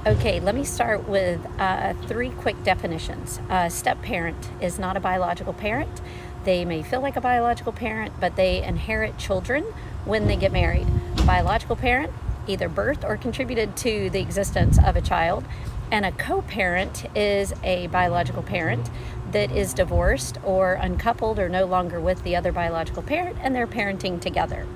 Okay, let me start with three quick definitions. A step parent is not a biological parent. They may feel like a biological parent, but they inherit children when they get married. Biological parent either birthed or contributed to the existence of a child, and a co-parent is a biological parent that is divorced or uncoupled or no longer with the other biological parent, and they're parenting together.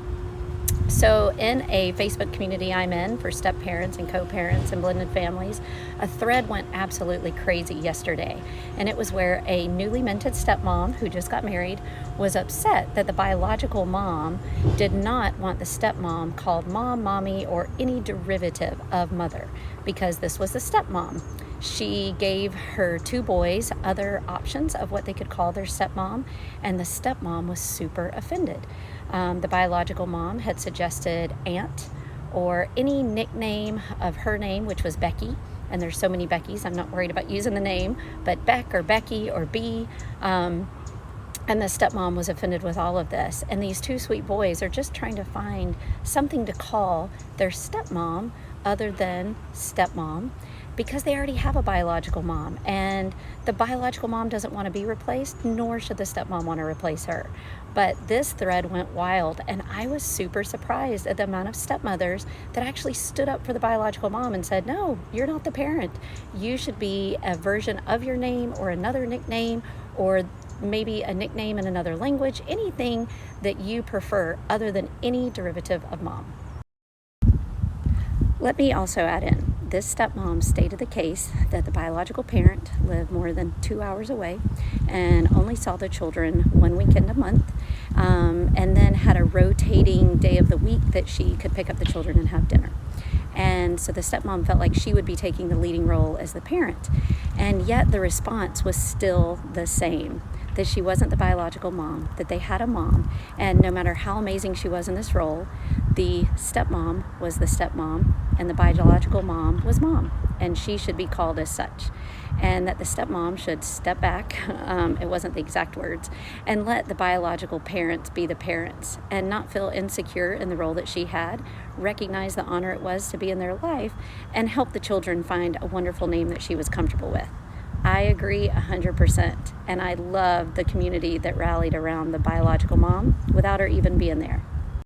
So in a Facebook community I'm in for step parents and co-parents and blended families, a thread went absolutely crazy yesterday. And it was where a newly minted stepmom who just got married was upset that the biological mom did not want the stepmom called mom, mommy, or any derivative of mother, because this was the stepmom. She gave her two boys other options of what they could call their stepmom, and the stepmom was super offended. The biological mom had suggested aunt or any nickname of her name, which was Becky. And there's so many Beckys, I'm not worried about using the name, but Beck or Becky or B. And the stepmom was offended with all of this. And these two sweet boys are just trying to find something to call their stepmom other than stepmom, because they already have a biological mom, and the biological mom doesn't want to be replaced, nor should the stepmom want to replace her. But this thread went wild, and I was super surprised at the amount of stepmothers that actually stood up for the biological mom and said, no, you're not the parent. You should be a version of your name or another nickname, or maybe a nickname in another language, anything that you prefer other than any derivative of mom. Let me also add in, this stepmom stated the case that the biological parent lived more than 2 hours away and only saw the children one weekend a month, and then had a rotating day of the week that she could pick up the children and have dinner. And so the stepmom felt like she would be taking the leading role as the parent. And yet the response was still the same, that she wasn't the biological mom, that they had a mom, and no matter how amazing she was in this role, the stepmom was the stepmom, and the biological mom was mom, and she should be called as such. And that the stepmom should step back, it wasn't the exact words, and let the biological parents be the parents and not feel insecure in the role that she had, recognize the honor it was to be in their life, and help the children find a wonderful name that she was comfortable with. I agree 100%, and I love the community that rallied around the biological mom without her even being there.